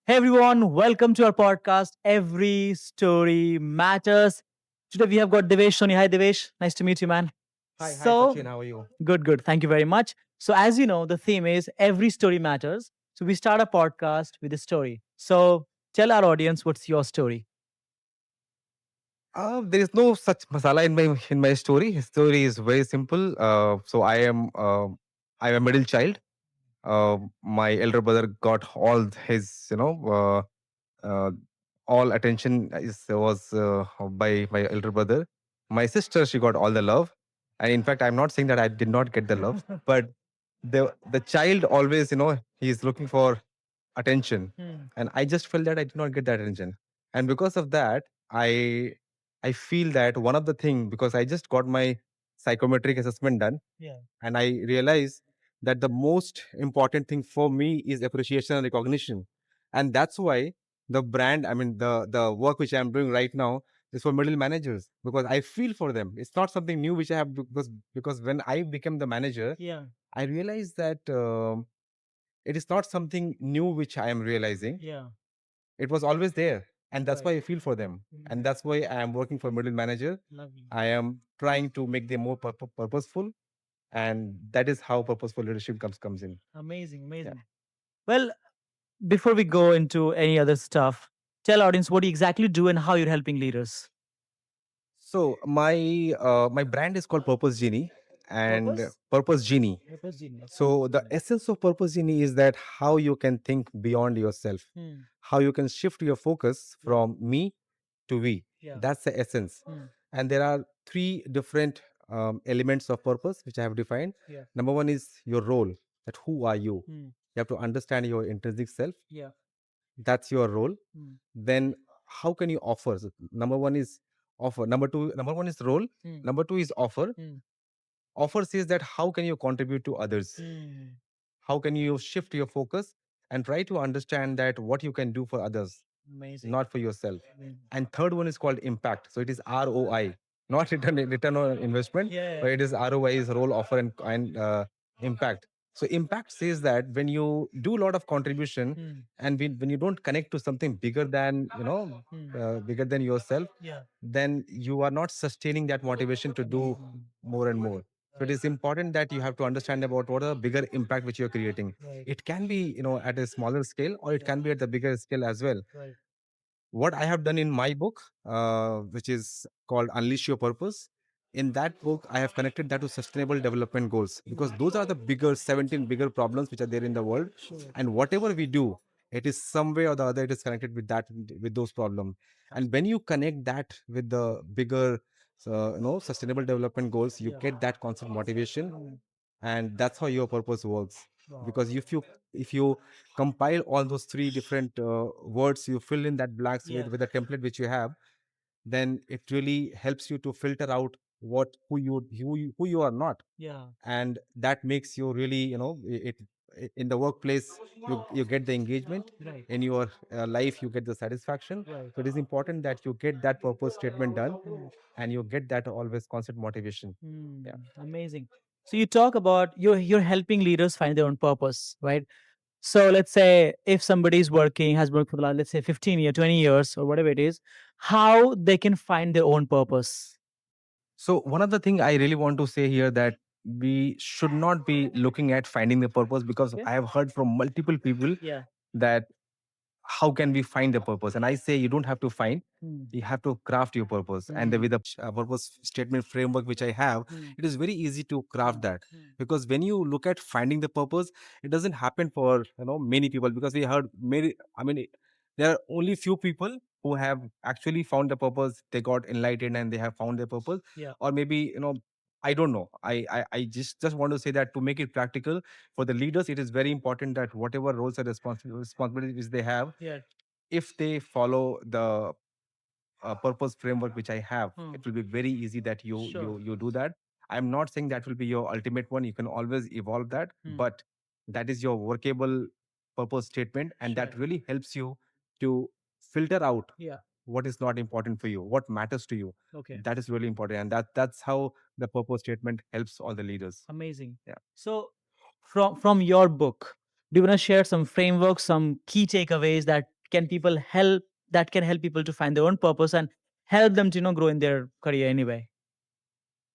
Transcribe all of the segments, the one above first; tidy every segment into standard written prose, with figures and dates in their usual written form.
Hey everyone, welcome to our podcast. Every story matters. Today we have got Devesh Soni. Hi Devesh, nice to meet you, man. Hi So Sachin, how are you? good. Thank you very much. So as you know, the theme is every story matters. So we start a podcast with a story. So tell our audience what's your story. There is no such masala in my story. His story is very simple. I am a middle child. My elder brother got all his uh, all attention was by my elder brother. My sister, she got all the love, and in fact, I'm not saying that I did not get the love, but the child always he's looking for attention, Hmm. and I just felt that I did not get that attention, and because of that, I feel that one of the thing, because I just got my psychometric assessment done, Yeah. and I realized that the most important thing for me is appreciation and recognition, and that's why the brand, I mean the work which I'm doing right now is for middle managers, because I feel for them. It's not something new which I have, because when I became the manager, Yeah. I realized that it is not something new which I am realizing. Yeah. It was always there, and that's Right. why I feel for them, and Mm. that's why I am working for middle manager. Lovely. I am trying to make them more purposeful, and that is how purposeful leadership comes in. Amazing. Yeah. Amazing. Well, before we go into any other stuff, tell audience what you exactly do and how you're helping leaders. So my brand is called Purpose Genie, and Purpose? Purpose Genie. Purpose genius. So the essence of Purpose Genie is that how you can think beyond yourself, Hmm. how you can shift your focus Yeah. from me to we. Yeah. That's the essence. Hmm. And there are three different elements of purpose which I have defined. Yeah. Number one is your role. That who are you? Hmm. You have to understand your intrinsic self. Yeah. That's your role. Hmm. Then how can you offer? So number one is offer. Number one is role. Hmm. Number two is offer. Hmm. Offer says that how can you contribute to others? Hmm. How can you shift your focus and try to understand that what you can do for others, Amazing. not for yourself? Hmm. And third one is called impact. So it is ROI, not return on investment, Yeah. but it is ROI is role, offer, and impact. So impact says that when you do a lot of contribution, Hmm. and when you don't connect to something bigger than Hmm. bigger than yourself, Yeah. then you are not sustaining that motivation to do Hmm. more and more. So it Right. is important that you have to understand about what are the bigger impact which you're creating. Right. It can be at a smaller scale, or it Yeah. can be at the bigger scale as well. Right. What I have done in my book, which is called Unleash Your Purpose, in that book, I have connected that to sustainable development goals, because those are the bigger 17 bigger problems which are there in the world. Sure. And whatever we do, it is some way or the other, it is connected with that, with those problems. And when you connect that with the bigger, sustainable development goals, you Yeah. get that constant motivation, Hmm. and that's how your purpose works. Wow. Because if you compile all those three different words, you fill in that blanks Yeah. with the template which you have, then it really helps you to filter out who you are not, Yeah. and that makes you really, in the workplace, you get the engagement. Right. In your life, you get the satisfaction. Right. So it is important that you get that purpose statement done, Hmm. and you get that always constant motivation. Hmm. Yeah. Amazing. So you talk about you're helping leaders find their own purpose, right? So let's say if somebody is working, has worked for the last, let's say 15 years, 20 years, or whatever it is, how they can find their own purpose. So one of the thing I really want to say here, that we should not be looking at finding the purpose, because Okay. I have heard from multiple people Yeah. that how can we find the purpose, and I say you don't have to find, Hmm. you have to craft your purpose. And Hmm. with the purpose statement framework which I have, Hmm. it is very easy to craft that. Hmm. Because when you look at finding the purpose, it doesn't happen for many people, because we heard many, I mean, there are only few people who have actually found the purpose. They got enlightened and they have found their purpose. Yeah. Or maybe, I don't know. I just want to say that to make it practical for the leaders, it is very important that whatever roles and responsibilities they have, Yeah. if they follow the purpose framework which I have, Hmm. it will be very easy that you Sure. you you do that. I'm not saying that will be your ultimate one. You can always evolve that, Hmm. but that is your workable purpose statement, and Sure. that really helps you to filter out Yeah. what is not important for you, what matters to you. Okay. That is really important, and that's how the purpose statement helps all the leaders. Amazing. Yeah. So from your book, do you want to share some frameworks, some key takeaways that can people help that can help people to find their own purpose and help them to grow in their career anyway?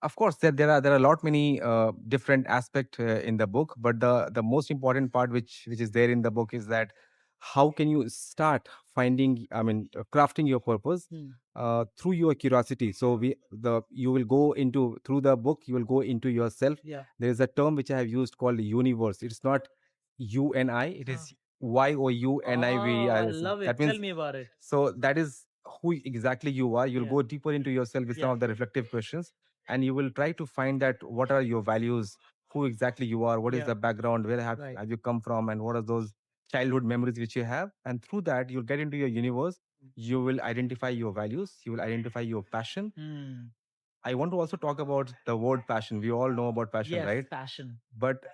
Of course, there are a lot many different aspect in the book, but the most important part which is there in the book is that how can you start finding, I mean, crafting your purpose Hmm. through your curiosity. So you will go into, through the book you will go into yourself. Yeah. There is a term which I have used called universe. It's not you and I, it Ah. is YOUNIV. Oh, I love That it. Tell means, me about it. so that is who exactly you are. You'll Yeah. go deeper into yourself with some Yeah. of the reflective questions, and you will try to find that what are your values, who exactly you are, what is Yeah. the background, where Right. have you come from, and what are those childhood memories which you have. And through that you'll get into your universe. You will identify your values, you will identify your passion. Hmm. I want to also talk about the word passion. We all know about passion, Yes, right? passion. But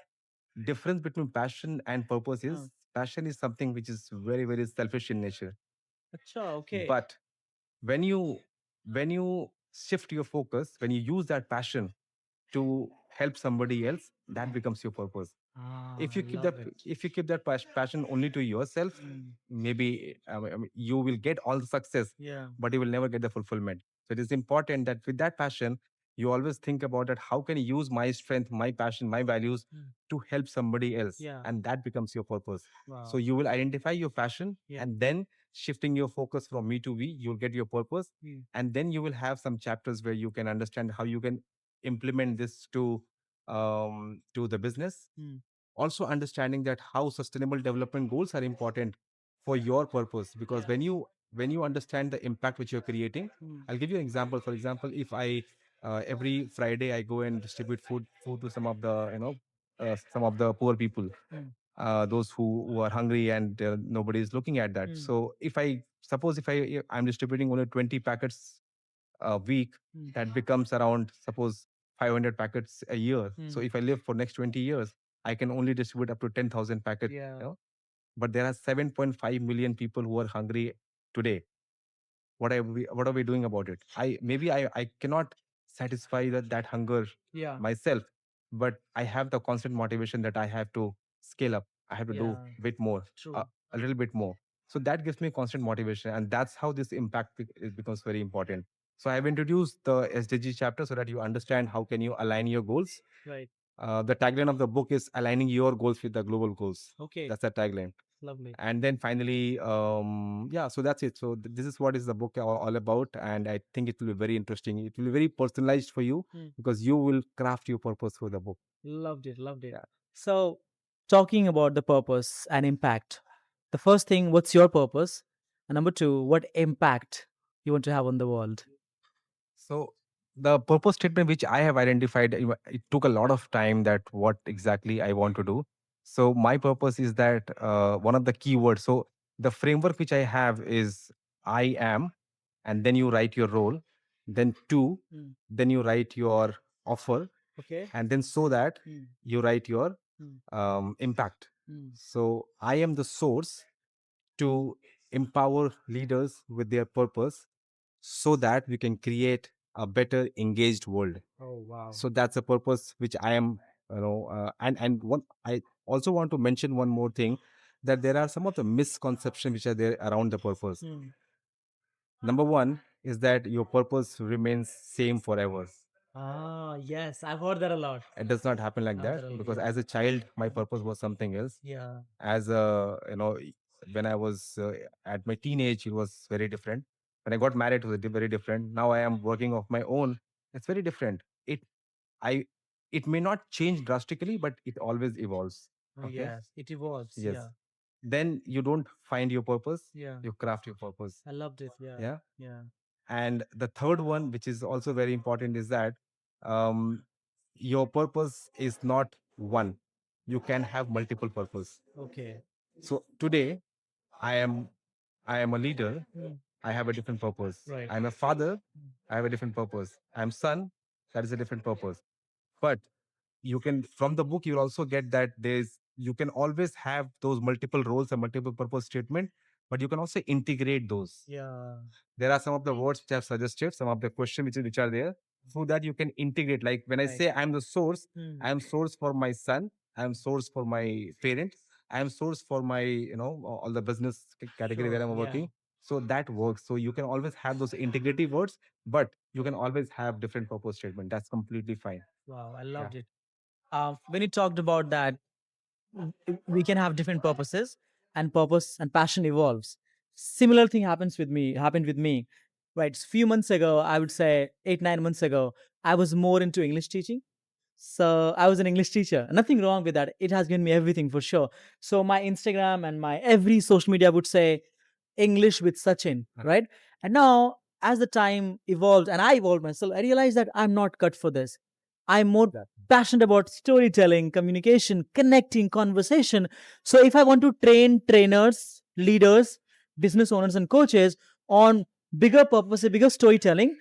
difference between passion and purpose Huh. is, passion is something which is very, very selfish in nature. Acha, okay. But when you shift your focus, when you use that passion to help somebody else, that becomes your purpose. Ah, If I you keep that love it. if you keep that passion only to yourself, Hmm. maybe you will get all the success, Yeah. but you will never get the fulfillment. So it is important that with that passion, you always think about that, how can I use my strength, my passion, my values Hmm. to help somebody else, Yeah. and that becomes your purpose. So Wow. you will identify your passion, Yeah. and then shifting your focus from me to we, you'll get your purpose. Hmm. And then you will have some chapters where you can understand how you can implement this to the business. Hmm. Also understanding that how sustainable development goals are important for your purpose, because Yeah. when you understand the impact which you're creating. Hmm. I'll give you an example. For example, if I every Friday I go and distribute food to some of the some of the poor people, Hmm. those who are hungry, and nobody is looking at that. Hmm. So if I suppose if I'm distributing only 20 packets a week, Hmm. that becomes around, suppose, 500 packets a year. So Hmm. if I live for next 20 years, I can only distribute up to 10,000 packets. Yeah. But there are 7.5 million people who are hungry today. What are we doing about it? I cannot satisfy that hunger Yeah. myself, but I have the constant motivation that I have to scale up. I have to do Yeah. a bit more, True. a little bit more. So that gives me constant motivation, and that's how this impact it becomes very important. So I've introduced the SDG chapter so that you understand how can you align your goals. Right. The tagline of the book is aligning your goals with the global goals. Okay. That's the tagline. Lovely. And then finally, yeah, so that's it. So this is what is the book all about, and I think it will be very interesting. It will be very personalized for you, Hmm. because you will craft your purpose for the book. Loved it. Loved it. Yeah. So, talking about the purpose and impact, the first thing, what's your purpose? And number two, what impact you want to have on the world? So the purpose statement which I have identified, it took a lot of time that what exactly I want to do. So my purpose is that one of the keywords. So the framework which I have is I am, and then you write your role, then two, Hmm. then you write your offer, Okay. and then so that Hmm. you write your Hmm. impact. Hmm. So I am the source to empower leaders with their purpose, so that we can create a better engaged world. Oh, wow. So that's a purpose which I am, and one I also want to mention one more thing, that there are some of the misconceptions which are there around the purpose. Hmm. Number one is that your purpose remains same forever. Ah, yes. I've heard that a lot. It does not happen like I've heard that, that a lot. because Yeah. as a child my purpose was something else. Yeah. As a when I was at my teenage, it was very different. When I got married, it was very different. Now I am working of my own. It's very different. I it may not change drastically, but it always evolves. Oh, Okay. yes. It evolves. Yes. Yeah. Then you don't find your purpose, Yeah. you craft your purpose. I loved it. Yeah. Yeah. Yeah. And the third one, which is also very important, is that um, your purpose is not one. You can have multiple purpose. Okay. So today, I am I am a leader. Hmm. I have a different purpose. Right. I'm a father. Hmm. I have a different purpose. I'm son. That is a different purpose. But you can, from the book, you'll also get that you can always have those multiple roles and multiple purpose statement, but you can also integrate those. Yeah. There are some of the words which I've suggested, some of the questions which are there, so that you can integrate. Like when I Right. say I'm the source, Hmm. I'm source for my son, I'm source for my parent, I am source for my, all the business category where Sure. I'm Yeah. working. So that works. So you can always have those integrity words, but you can always have different purpose statement. That's completely fine. Wow, I Yeah. loved it. When you talked about that, we can have different purposes, and purpose and passion evolves. Similar thing happened with me, right? Few months ago, I would say 8 9 months ago, I was more into English teaching. So I was an English teacher. Nothing wrong with that. It has given me everything for sure. So my Instagram and my every social media would say English with Sachin, right? And now, as the time evolved and I evolved myself, I realized that I'm not cut for this. I'm more passionate about storytelling, communication, connecting, conversation. So if I want to train trainers, leaders, business owners, and coaches on bigger purpose, bigger storytelling,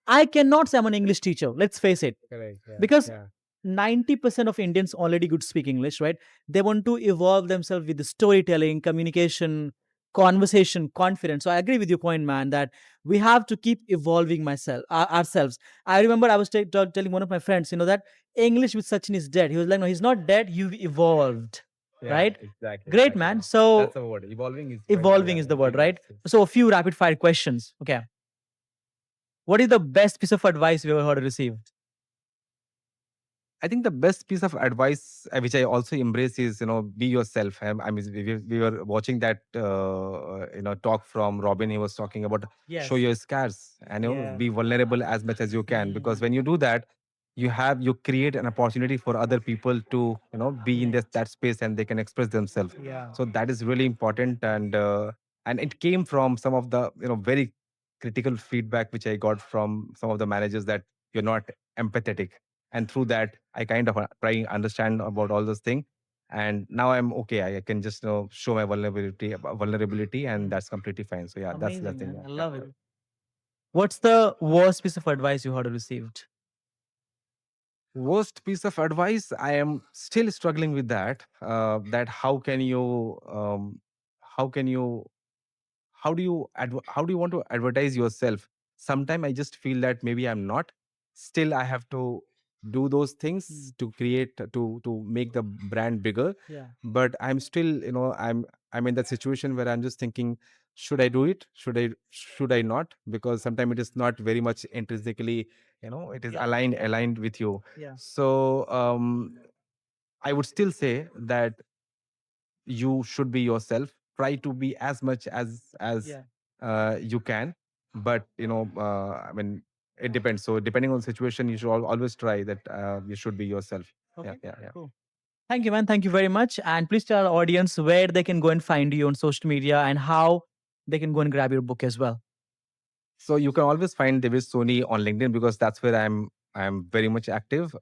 I cannot say I'm an English teacher. Let's face it, Correct. Yeah. because Yeah. 90% of Indians already good speak English, right? They want to evolve themselves with the storytelling, communication, conversation, confidence. So I agree with your point, man, that we have to keep evolving ourselves. I remember I was telling one of my friends, that English with Sachin is dead. He was like, no, he's not dead. You've evolved, Yeah, right? exactly, Great, exactly. man. So That's the word. Evolving is quite, evolving yeah, is the word, key words. right? So a few rapid fire questions. Okay. What is the best piece of advice you ever heard or received? I think the best piece of advice, which I also embrace, is be yourself. I mean, we were watching that talk from Robin. He was talking about show Yes. your scars and Yeah. be vulnerable as much as you can, because Mm. when you do that, you create an opportunity for other people to be in Connect. that space and they can express themselves. Yeah. So that is really important, and it came from some of the very critical feedback which I got from some of the managers, that you're not empathetic, and through that I kind of try understand about all those things, and now I'm okay. I can just show my vulnerability, and Mm. that's completely fine. So yeah, that's the Amazing, thing. man. Yeah, I yeah. love it. What's the worst piece of advice you heard or received? Worst piece of advice, I am still struggling with that. That how can you how do you want to advertise yourself? Sometimes I just feel that maybe I'm not, still I have to do those things Mm. to create, to make the brand bigger. Yeah. But I'm still, I'm in that situation where I'm just thinking, should I do it, should I not, because sometimes it is not very much intrinsically, it is Yeah. aligned with you. Yeah. So I would still say that you should be yourself, try to be as much as Yeah. you can, but I mean, it depends. So depending on the situation, you should always try that you should be yourself. Yeah, Okay. yeah, yeah. Cool. Thank you, man. Thank you very much. And please tell our audience where they can go and find you on social media and how they can go and grab your book as well. So you can always find Devesh Soni on LinkedIn, because that's where I'm very much active.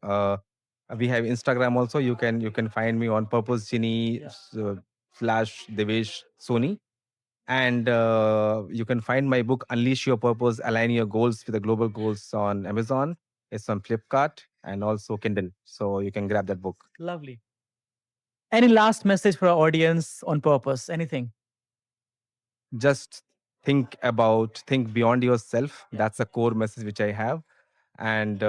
We have Instagram also. You can find me on Purpose Genie Yeah. slash Devesh Soni. And you can find my book, Unleash Your Purpose, Align Your Goals with the Global Goals, on Amazon. It's on Flipkart and also Kindle. So you can grab that book. Lovely. Any last message for our audience on purpose? Anything? Just think beyond yourself. Yeah. That's a core message which I have. And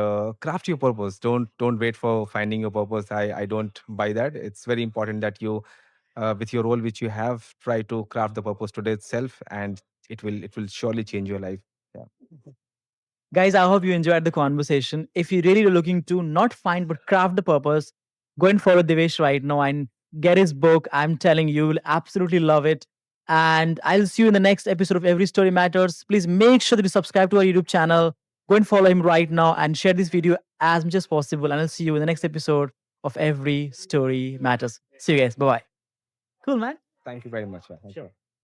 craft your purpose. Don't wait for finding your purpose. I don't buy that. It's very important that you, with your role which you have, try to craft the purpose today itself, and it will surely change your life. Yeah. Guys, I hope you enjoyed the conversation. If you're really looking to not find but craft the purpose, go and follow Devesh right now and get his book. I'm telling you, you'll absolutely love it. And I'll see you in the next episode of Every Story Matters. Please make sure that you subscribe to our YouTube channel. Go and follow him right now and share this video as much as possible. And I'll see you in the next episode of Every Story Matters. See you guys. Bye bye. Cool, man. Thank you very much. Yeah. Thank you. Sure.